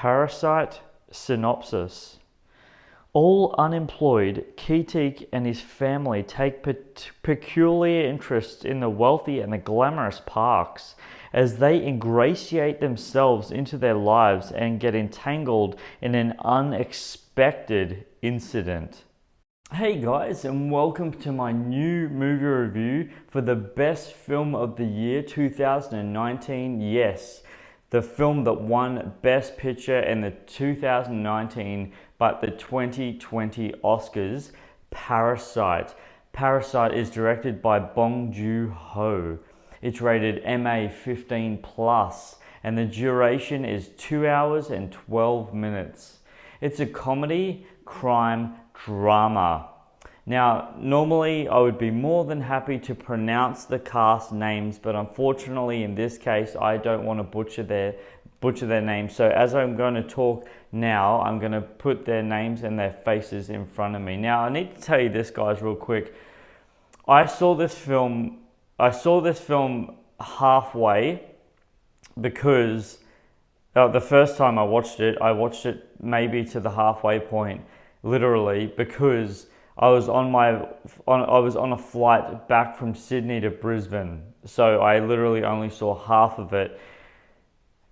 Parasite synopsis. All unemployed, Keeteek and his family take peculiar interest in the wealthy and the glamorous Parks as they ingratiate themselves into their lives and get entangled in an unexpected incident. Hey guys, and welcome to my new movie review for the best film of the year 2019. Yes, the film that won Best Picture in the 2019 but the 2020 Oscars, Parasite. Parasite is directed by Bong Joon-ho. It's rated MA 15+, and the duration is 2 hours and 12 minutes. It's a comedy, crime, drama. Now, normally I would be more than happy to pronounce the cast names, but unfortunately in this case I don't want to butcher their names. So as I'm going to talk now, I'm going to put their names and their faces in front of me. Now, I need to tell you this, guys, real quick. I saw this film halfway because the first time I watched it maybe to the halfway point, literally, because I was on a flight back from Sydney to Brisbane. So I literally only saw half of it.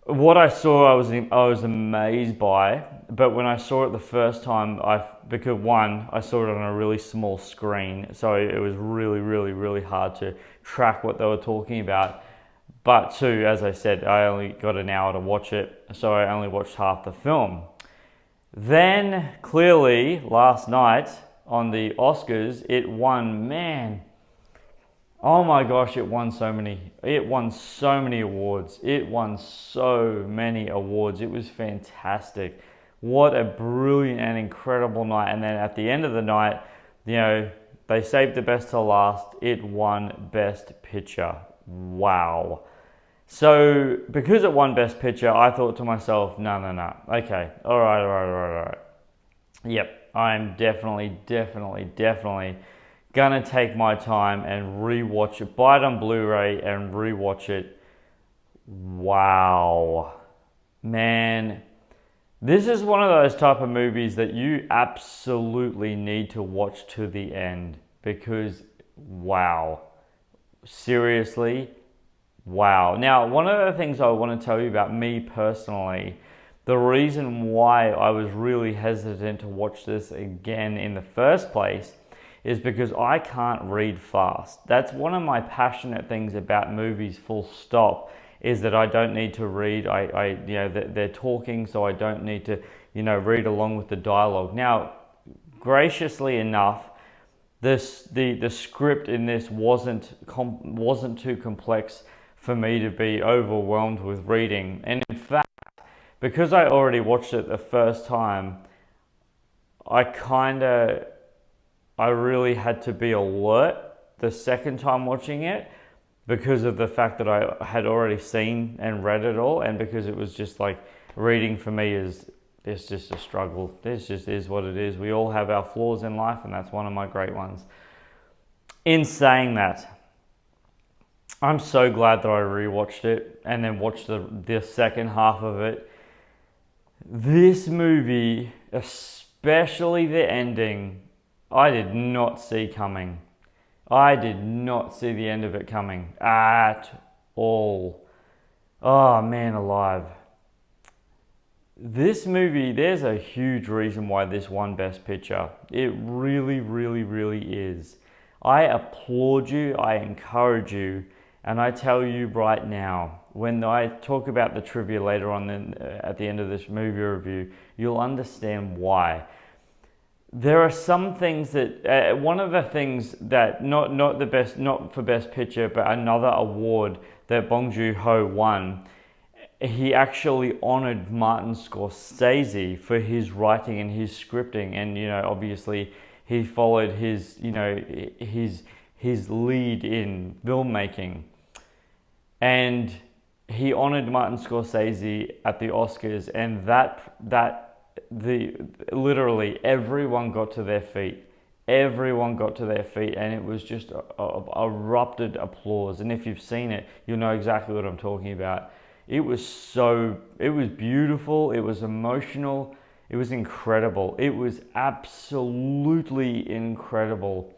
What I saw, I was amazed by, but when I saw it the first time, because one, I saw it on a really small screen, so it was really hard to track what they were talking about. But two, as I said, I only got an hour to watch it, so I only watched half the film. Then, clearly, last night on the Oscars, it won, man. Oh my gosh, it won so many awards. It won so many awards. It was fantastic. What a brilliant and incredible night. And then at the end of the night, they saved the best to last. It won Best Picture. Wow. So because it won Best Picture, I thought to myself, no. Okay, all right. Yep, I'm definitely gonna take my time and rewatch it, buy it on Blu-ray and rewatch it. Wow, man, this is one of those type of movies that you absolutely need to watch to the end, because wow, seriously, wow. Now, one of the things I want to tell you about me personally, the reason why I was really hesitant to watch this again in the first place is because I can't read fast. That's one of my passionate things about movies, full stop, is that I don't need to read. They're talking, so I don't need to, read along with the dialogue. Now, graciously enough, the script in this wasn't too complex for me to be overwhelmed with reading. And in fact, because I already watched it the first time, I really had to be alert the second time watching it because of the fact that I had already seen and read it all, and because it was just like reading for me it's just a struggle. This just is what it is. We all have our flaws in life, and that's one of my great ones. In saying that, I'm so glad that I rewatched it and then watched the second half of it. This movie, especially the ending, I did not see coming. I did not see the end of it coming at all. Oh man alive. This movie, there's a huge reason why this won Best Picture. It really is. I applaud you, I encourage you, and I tell you right now, when I talk about the trivia later on at the end of this movie review, you'll understand why. There are some things that one of the things that not for Best Picture, but another award that Bong Joon-ho won, he actually honored Martin Scorsese for his writing and his scripting, and obviously he followed his lead in filmmaking, and he honored Martin Scorsese at the Oscars, and literally everyone got to their feet. Everyone got to their feet, and it was just erupted applause. And if you've seen it, you'll know exactly what I'm talking about. It was beautiful, it was emotional, it was incredible. It was absolutely incredible.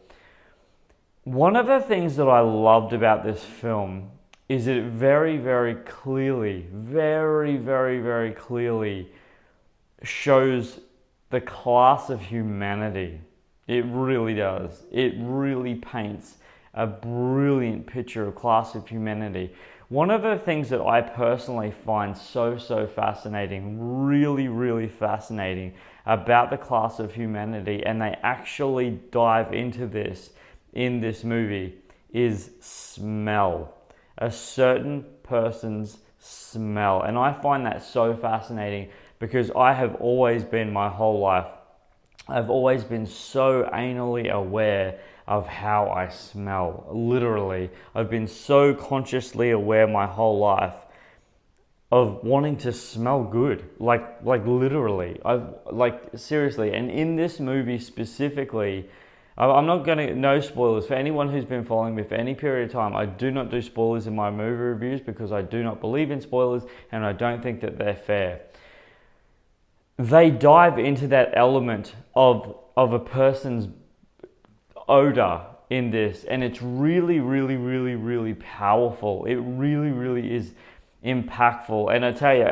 One of the things that I loved about this film is it very, very clearly, very clearly shows the class of humanity. It really does. It really paints a brilliant picture of class of humanity. One of the things that I personally find so fascinating, really fascinating about the class of humanity, and they actually dive into this in this movie, is smell. A certain person's smell. And I find that so fascinating because I have always been, my whole life, I've always been so anally aware of how I smell. Literally, I've been so consciously aware my whole life of wanting to smell good. Like literally, seriously. And in this movie specifically, I'm not going to, no spoilers. For anyone who's been following me for any period of time, I do not do spoilers in my movie reviews because I do not believe in spoilers and I don't think that they're fair. They dive into that element of a person's odor in this, and it's really powerful. It really is impactful. And I tell you,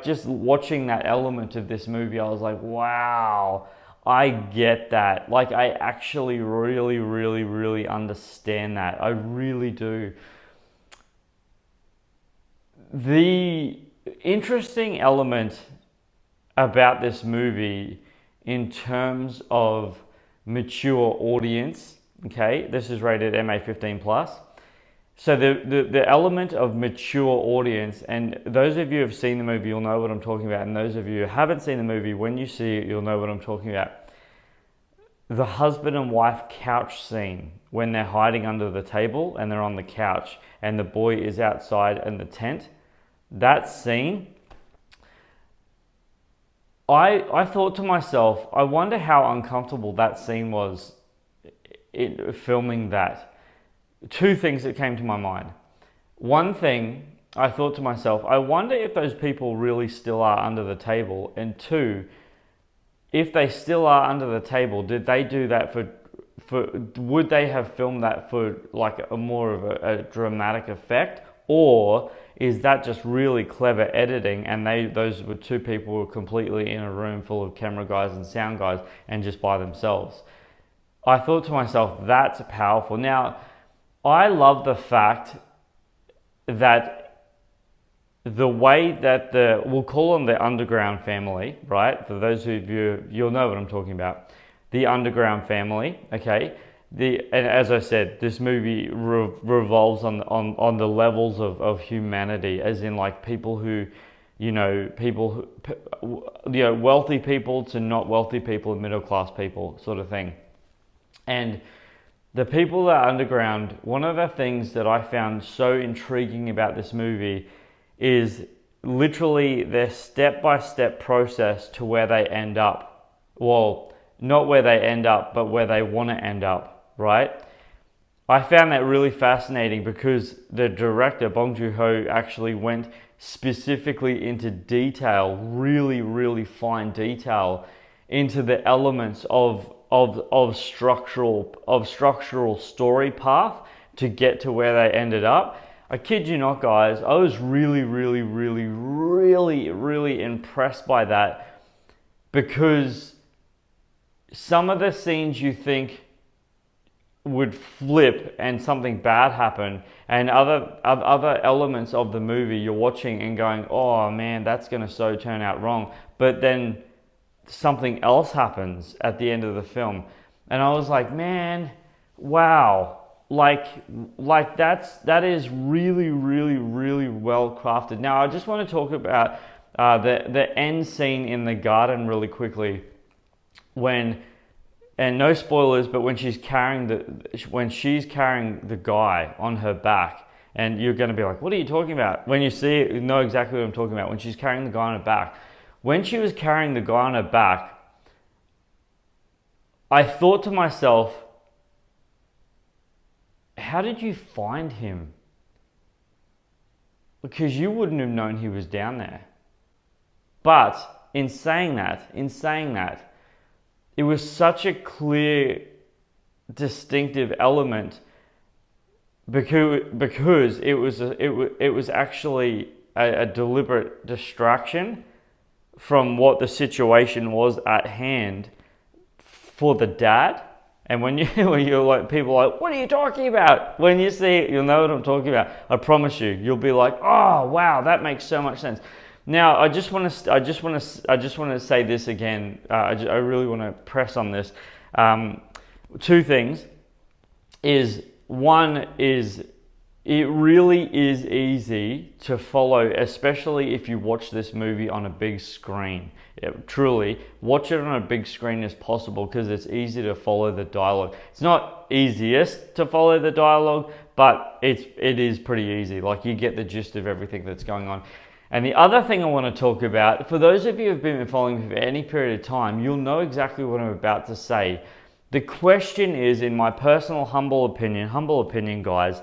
just watching that element of this movie, I was like, wow, I get that. Like, I actually really understand that. I really do. The interesting element about this movie in terms of mature audience, okay, this is rated MA 15+. So the element of mature audience, and those of you who have seen the movie, you'll know what I'm talking about. And those of you who haven't seen the movie, when you see it, you'll know what I'm talking about. The husband and wife couch scene, when they're hiding under the table and they're on the couch and the boy is outside in the tent, that scene, I thought to myself, I wonder how uncomfortable that scene was in filming that. Two things that came to my mind. One thing, I thought to myself, I wonder if those people really still are under the table. And two, if they still are under the table, did they do that would they have filmed that for like a more of a dramatic effect? Or is that just really clever editing and those were two people who were completely in a room full of camera guys and sound guys and just by themselves? I thought to myself, that's powerful. Now, I love the fact that the way that we'll call them the underground family, right? For those of you, you'll know what I'm talking about. The underground family, okay? And as I said, this movie revolves on the levels of humanity, as in like people who, wealthy people to not wealthy people and middle class people sort of thing. And the people that are underground, one of the things that I found so intriguing about this movie is literally their step-by-step process to where they end up. Well, not where they end up, but where they want to end up, right? I found that really fascinating because the director, Bong Joon-ho, actually went specifically into detail, really fine detail, into the elements of structural story path to get to where they ended up. I kid you not, guys, I was really impressed by that, because some of the scenes you think would flip and something bad happen, and other elements of the movie you're watching and going, oh man, that's going to so turn out wrong, but then something else happens at the end of the film, and I was like, man, wow, like that is really well crafted. Now I just want to talk about the end scene in the garden really quickly, when, and no spoilers, but when she's carrying the guy on her back, and you're going to be like, what are you talking about? When you see it, you know exactly what I'm talking about. When she's carrying the guy on her back, when she was carrying the guy on her back, I thought to myself, how did you find him? because you wouldn't have known he was down there. But in saying that, it was such a clear, distinctive element because it was actually a deliberate distraction from what the situation was at hand for the dad. And when you're like, people are like, what are you talking about? When you see it, you'll know what I'm talking about. I promise you, you'll be like, oh wow, that makes so much sense. Now, I just want to say this again. I really want to press on this. Two things is, one is, it really is easy to follow, especially if you watch this movie on a big screen. Truly, watch it on a big screen as possible because it's easy to follow the dialogue. It's not easiest to follow the dialogue, but it is pretty easy. Like, you get the gist of everything that's going on. And the other thing I want to talk about, for those of you who have been following me for any period of time, you'll know exactly what I'm about to say. The question is, in my personal humble opinion, guys,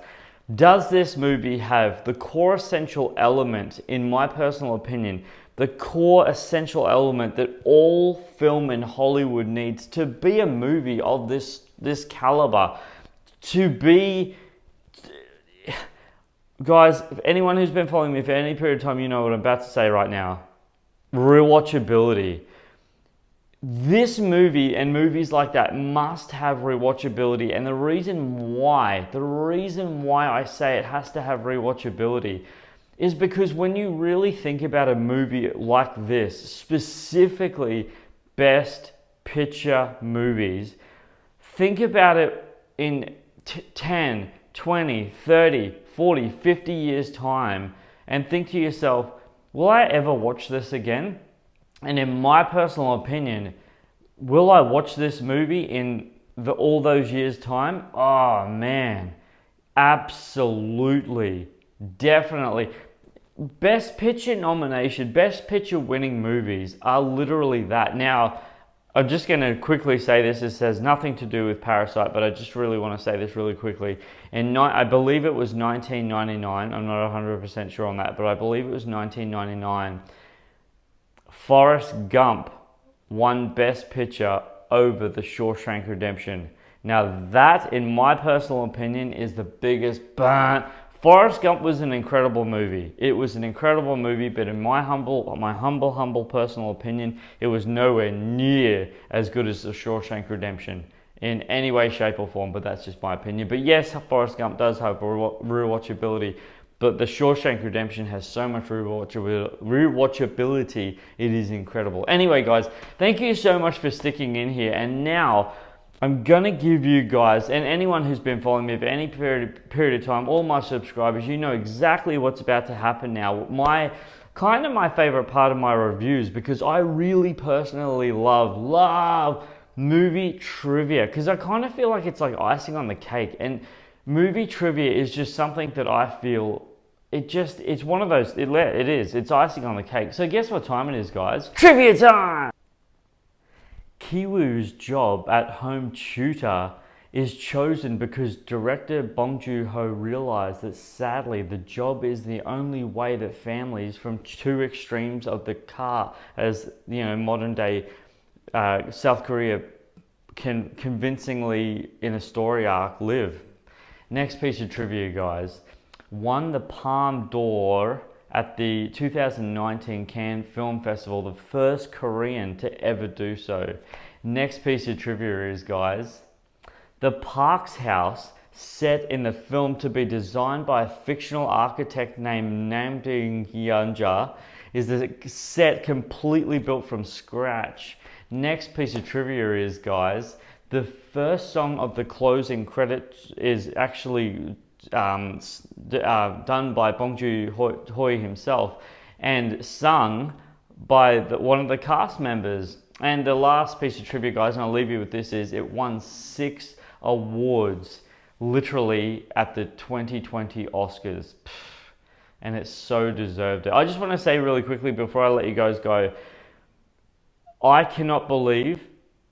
does this movie have the core essential element, in my personal opinion, the core essential element that all film in Hollywood needs to be a movie of this caliber? To be... Guys, if anyone who's been following me for any period of time, you know what I'm about to say right now. Rewatchability. This movie and movies like that must have rewatchability. And the reason why I say it has to have rewatchability is because when you really think about a movie like this, specifically Best Picture movies, think about it in 10, 20, 30, 40, 50 years time and think to yourself, will I ever watch this again? And in my personal opinion, will I watch this movie in all those years time? Oh man, absolutely, definitely. Best Picture nomination, Best Picture winning movies are literally that. Now, I'm just going to quickly say this. This has nothing to do with Parasite, but I just really want to say this really quickly. And I believe it was 1999. I'm not 100% sure on that, but I believe it was 1999. Forrest Gump won Best Picture over The Shawshank Redemption. Now that, in my personal opinion, is the biggest burn. Forrest Gump was an incredible movie. It was an incredible movie, but in my humble personal opinion, it was nowhere near as good as The Shawshank Redemption in any way, shape or form, but that's just my opinion. But yes, Forrest Gump does have rewatchability, but The Shawshank Redemption has so much rewatchability, it is incredible. Anyway, guys, thank you so much for sticking in here, and now I'm going to give you guys, and anyone who's been following me for any period of time, all my subscribers, you know exactly what's about to happen now. My favorite part of my reviews, because I really personally love movie trivia, because I kind of feel like it's like icing on the cake, and movie trivia is just something that I feel, it's one of those, it's icing on the cake. So guess what time it is, guys? Trivia time! Kiwoo's job at home tutor is chosen because director Bong Joon-ho realized that sadly the job is the only way that families from two extremes of the car, as you know, modern day South Korea can convincingly in a story arc live. Next piece of trivia, guys. Won the Palme d'Or at the 2019 Cannes Film Festival, the first Korean to ever do so. Next piece of trivia is, guys, the Park's house, set in the film to be designed by a fictional architect named Yeo-JeongJo, is the set completely built from scratch. Next piece of trivia is, guys, the first song of the closing credits is actually done by Bong Joon-ho himself and sung by one of the cast members. And the last piece of trivia, guys, and I'll leave you with this, is it won 6 awards literally at the 2020 Oscars. And it so deserved it. I just want to say really quickly before I let you guys go, I cannot believe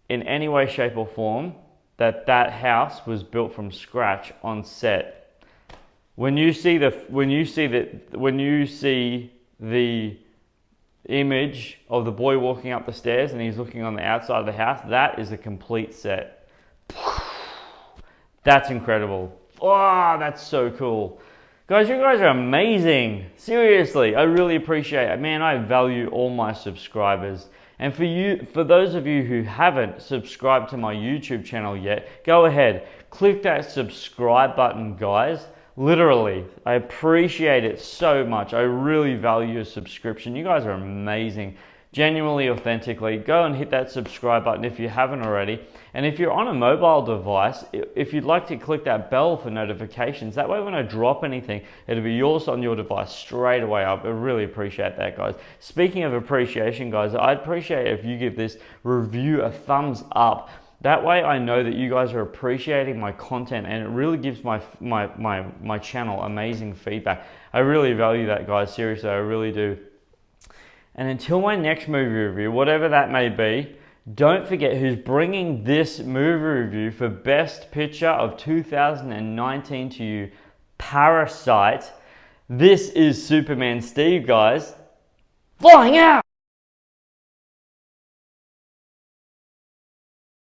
in any way, shape or form that house was built from scratch on set. when you see the image of the boy walking up the stairs and he's looking on the outside of the house, that is a complete set. That's incredible. Oh, that's so cool. Guys, you guys are amazing. Seriously, I really appreciate it. Man, I value all my subscribers. And for those of you who haven't subscribed to my YouTube channel yet, go ahead, click that subscribe button, guys. Literally, I appreciate it so much. I really value your subscription. You guys are amazing. Genuinely, authentically, go and hit that subscribe button if you haven't already. And if you're on a mobile device, if you'd like to click that bell for notifications, that way when I drop anything, it'll be yours on your device straight away. I really appreciate that, guys. Speaking of appreciation, guys, I'd appreciate it if you give this review a thumbs up. That way I know that you guys are appreciating my content, and it really gives my channel amazing feedback. I really value that, guys. Seriously, I really do. And until my next movie review, whatever that may be, don't forget who's bringing this movie review for Best Picture of 2019 to you, Parasite. This is Superman Steve, guys. Flying out!